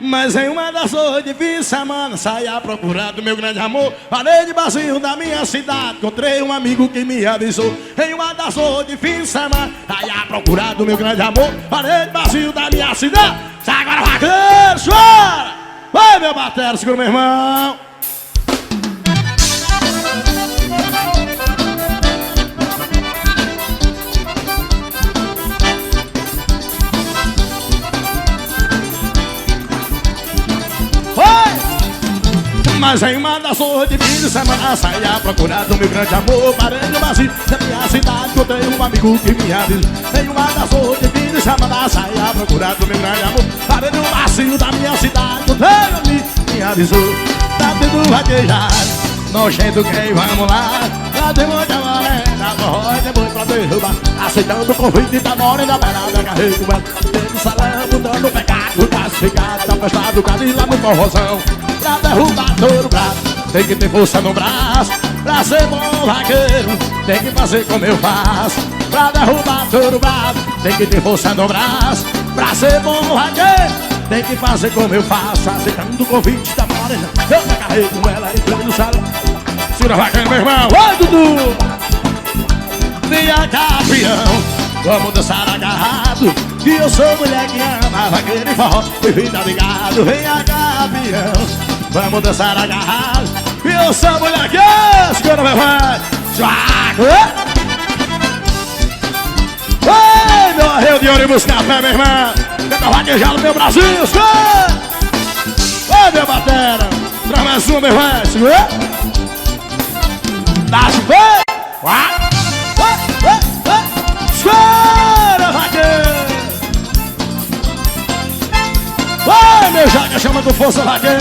Mas em uma das noites de fim de semana saí à procura do meu grande amor. Parei de barzinho da minha cidade, encontrei um amigo que me avisou. Em uma das noites de fim de semana saí à procura do meu grande amor. Parei de barzinho da minha cidade. Sai agora, vaqueiro, chora! Vai, meu batera, segura meu irmão. Mas em uma das noites de fim de semana saí à procura do meu grande amor. Parei no barzinho da minha cidade, encontrei um amigo que me avisou. Em uma das noites de fim de semana saí à procura do meu grande amor. Parei no barzinho da minha cidade, encontrei um amigo que me avisou. Tá tendo vaquejado, nojento quem vamos lá. Lá tem muita morena, forró e depois pra derrubar. Aceitando o convite da morena, beirada, carrego ela. Tendo salão, botando pecado, classificado. Tá prestado, cadila no forrozão. Pra derrubar todo o braço, tem que ter força no braço. Pra ser bom vaqueiro, tem que fazer como eu faço. Pra derrubar todo o braço, tem que ter força no braço. Pra ser bom vaqueiro, tem que fazer como eu faço. Aceitando o convite da morena, eu me carrego ela, entrei no salão. Segura vaqueiro, meu irmão, oi Dudu! Venha campeão, vamos dançar agarrado, que eu sou mulher que ama vaqueiro e forró e vida ligado. Venha campeão, vamos dançar agarrado, que eu sou mulher que ama. Segura meu irmão, suaco! Oi, meu arreio de ônibus café, meu irmão. Tenta vaquejar no meu Brasil, segura! Oi, meu batera, traz mais uma, meu irmão, segura! Dá-se bem! Chora, vaqueiro! Vai, meu jaca, chama com força, vaqueiro!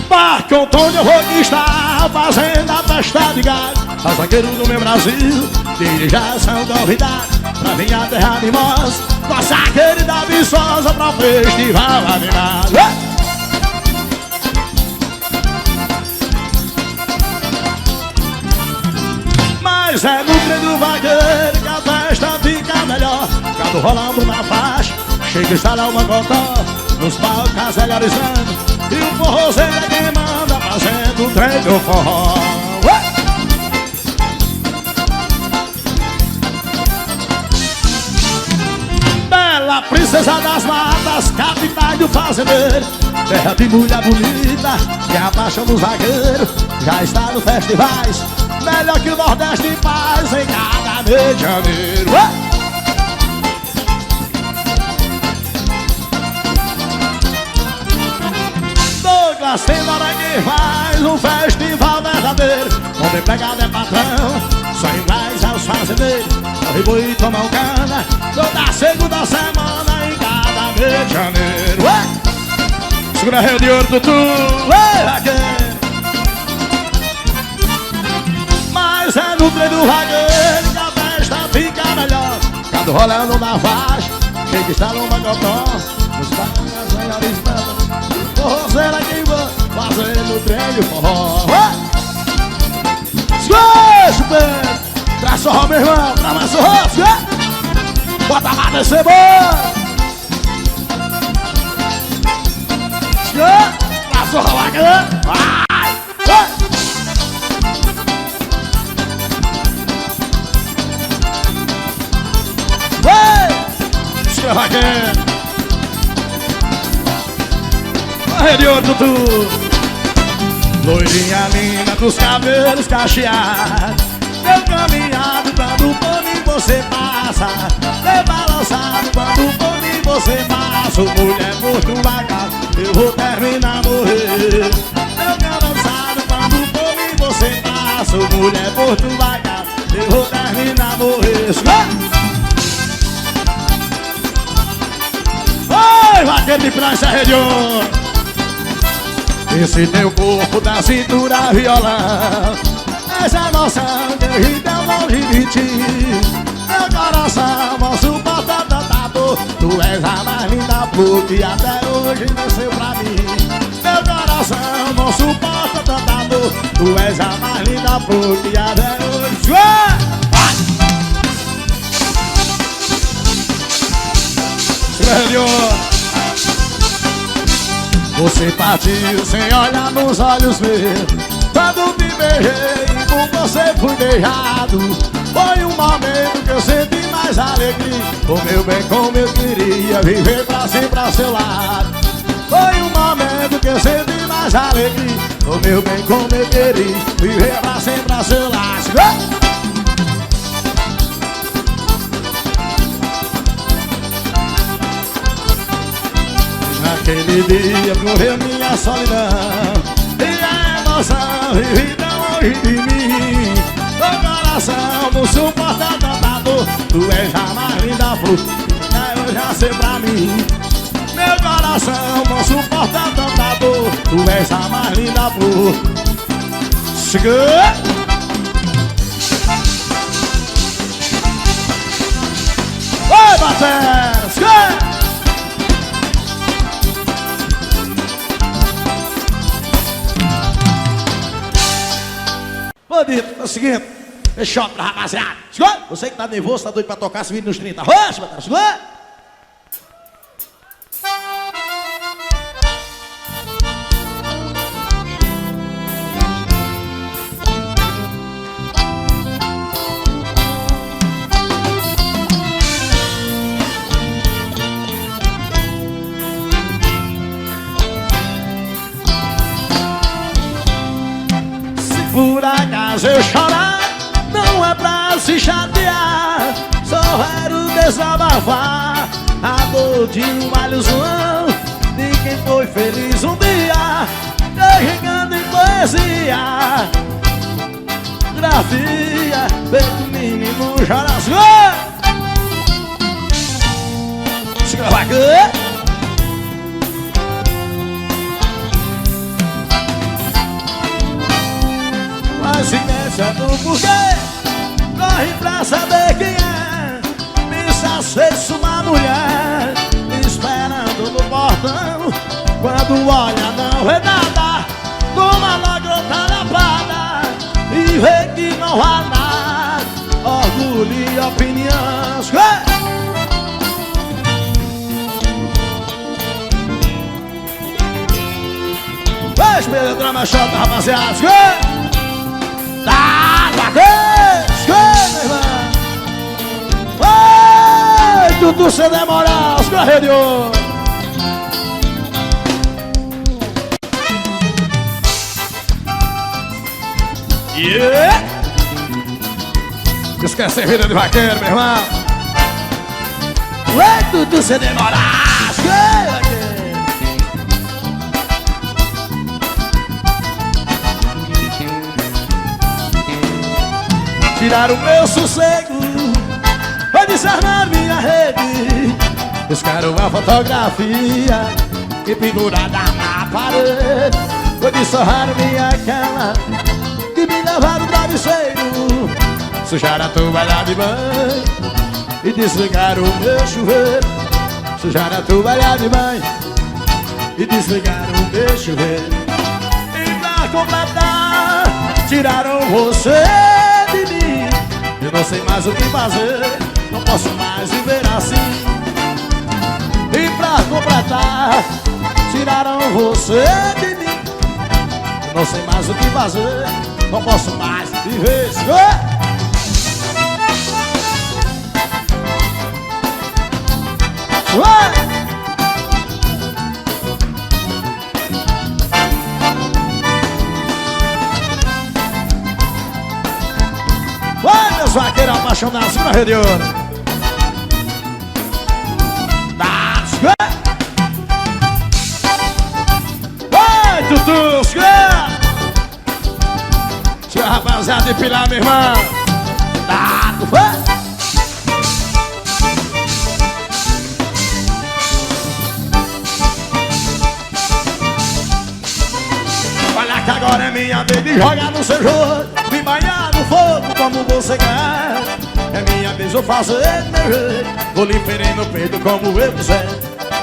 Barco onde eu vou estar fazendo a festa de gado. As vaqueiros do meu Brasil, dirijação convidada pra vir a terra de nós. Nossa querida Viçosa pra festival animado. Mas é no trem do vaqueiro que a festa fica melhor. Gado rolando na faixa, chega a instalar uma cotó nos palcos melhorizando. E o forrozeiro é quem manda fazendo o trem do forró. Bela princesa das matas, capitais do fazendeiro, terra de mulher bonita que a paixão dos vaqueiros já está no festivais. Melhor que o Nordeste faz em cada mês de janeiro. Douglas Tenório que faz um festival verdadeiro. Onde empregado é patrão, só iguais aos fazendeiros. Corre boi e toma um cana toda segunda semana em cada mês de janeiro. Segura a rede de ouro, Tutu. Mas é no trem do vaqueiro que a festa fica melhor. Gado rolando na faixa, chega instala um bagotó nos palcos melhores bandas. Forrozeira que vai fazendo o trem de forró. Escuta, traz forró, meu irmão, traz mais forró. Bota lá nesse boi. Traz forró, vaqueiro. Vaqueiro, rede de ouro, Tutu. Loirinha linda dos cabelos cacheados, meu caminhado quando por mim você passa, meu balançado quando por mim você passa. Mulher morto vaca, eu vou terminar morrer. Meu balançado quando por mim você passa, mulher morto vaca, eu vou terminar morrer. Oi, vaqueiro de praia, essa região. Esse teu corpo da cintura violão, essa emoção que eu então longe de ti. Meu coração não suporta tanta dor. Tu és a mais linda flor que até hoje nasceu pra mim. Meu coração não suporta tanta dor. Tu és a mais linda flor que até hoje. velho. Você partiu sem olhar nos olhos meus. Quando me beijei e por você fui beijado. Foi um momento que eu senti mais alegria. O meu bem como eu queria viver pra sempre ao seu lado. Foi um momento que eu senti mais alegria. O meu bem como eu queria viver pra sempre ao seu lado. Naquele dia morreu minha solidão e a emoção vivida longe de mim. Meu coração não suporta tanta dor. Tu és a mais linda flor que eu já sei pra mim. Meu coração não suporta tanta dor. Tu és a mais linda flor. Chega! Oi, batera! Chega! Bandido, é o seguinte, fechou pra rapaziada. Chegou? Você que tá nervoso, tá doido pra tocar esse vídeo nos 30. Roxa, batera, chegou? Por acaso eu chorar, não é pra se chatear. Só quero desabafar a dor de uma ilusão de quem foi feliz um dia, carregando em poesia. Grafia, feito menino chora. Segura a vaca. Mas pensando por quê, corre pra saber quem é. Me satisfez uma mulher me esperando no portão. Quando olha não vê nada, toma logo outra lapada e vê que não vale nada, orgulho e opinião. Vai, espelho, drama, chota, rapaziada. Tá, meu irmão. Oi, Dudu, você demora, os corredores. Yeah! Esquece a vida de vaqueiro, meu irmão. Oi, Dudu, você demora, tirar o meu sossego, foi desarmar minha rede. Buscaram uma fotografia e pendurada na parede. Foi dessorrar minha cama e me levar no travesseiro. Sujar a toalha de banho e desligar o meu chuveiro. Sujar a toalha de banho e desligar o meu chuveiro. E pra completar, tiraram você de mim. Eu não sei mais o que fazer, não posso mais viver assim. E pra completar, tiraram você de mim. Eu não sei mais o que fazer, não posso mais viver assim. Vai, meus vaqueiros apaixonados, segura a rede de ouro. Vai, Tutu, segura. Tira a rapaziada de pilar, meu irmão. Vai. Olha que agora é minha vez de jogar no seu jogo, me banhar no fogo como você quer. É minha vez eu fazer meu jeito, vou lhe ferir no peito como eu quiser.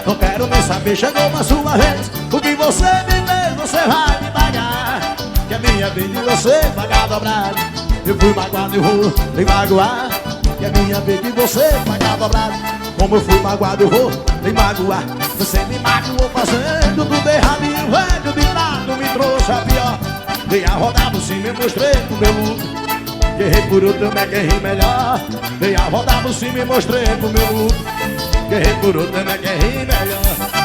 Não quero nem saber, chegou a sua vez. O que você me fez, você vai me pagar. Que é minha vez de você pagar dobrado. Eu fui magoado, eu vou lhe magoar. Que é minha vez de você pagar dobrado. Como eu fui magoado, eu vou me magoar. Você me magoou fazendo tudo erradinho. Velho de lado me trouxe a pior. Dei a rodada, sim, me mostrei pro meu lucro. Guerrei por outro, me guerrei melhor. Dei a rodada, sim, me mostrei pro meu lucro. Guerrei por outro, me guerrei melhor.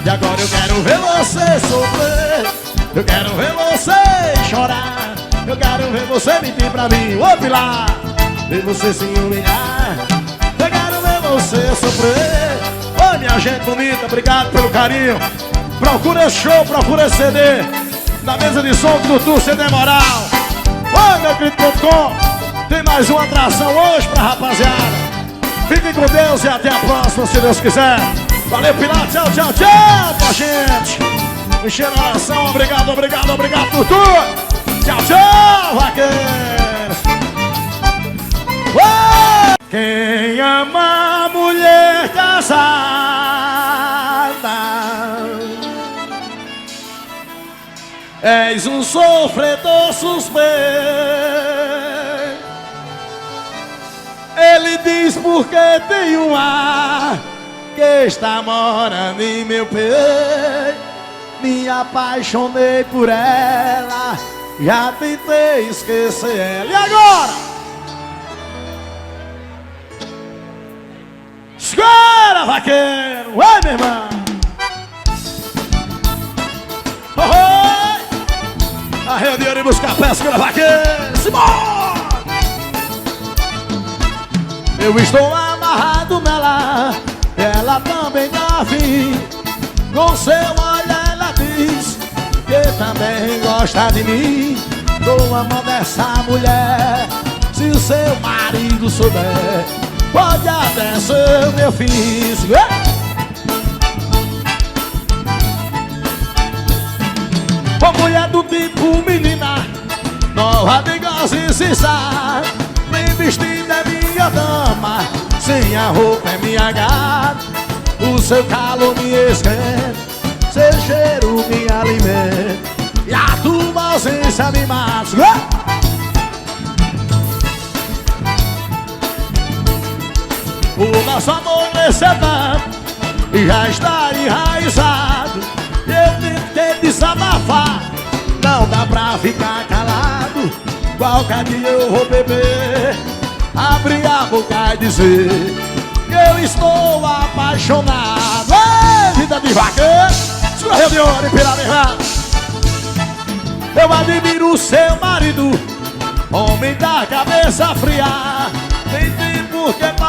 E agora eu quero ver você sofrer. Eu quero ver você chorar. Eu quero ver você mentir pra mim, ô Pilar. Ver você se humilhar. Eu quero ver você sofrer. Oi, minha gente bonita, obrigado pelo carinho. Procura esse show, procura esse CD na mesa de som do Tutu CD Moral. Oi, meu querido.com. Tem mais uma atração hoje pra rapaziada. Fiquem com Deus e até a próxima, se Deus quiser. Valeu, Pilar, tchau, tchau, tchau pra gente. Enchendo a oração, obrigado, obrigado, obrigado, Tutu. Tchau, tchau, vaqueiros. Quem ama a mulher casada és um sofredor suspeito. Ele diz porque tem um ar que está morando em meu peito. Me apaixonei por ela, já tentei esquecer ela. E agora? Escolha, vaqueiro! Vai, meu irmão! Arreia o dinheiro e buscar a pesca, vaqueiro! Simbora! Eu estou amarrado nela, ela também tá afim. Com seu olhar ela diz que também gosta de mim. Tô amando essa mulher, se o seu marido souber, pode até ser meu fim. Ô mulher do tipo menina, nova de gozo e se sabe. Bem vestida é minha dama, sem a roupa é minha gata. O seu calor me esquenta, seu cheiro me alimenta, e a tua ausência me mata. O nosso amor nesse tanto e já está enraizado. Eu tentei desabafar, não dá pra ficar calado. Qualquer dia eu vou beber, abrir a boca e dizer que eu estou apaixonado. Ei, vida de vaqueiro, escorreu de ouro e pirata. Eu admiro o seu marido, homem da cabeça fria. Tem tempo que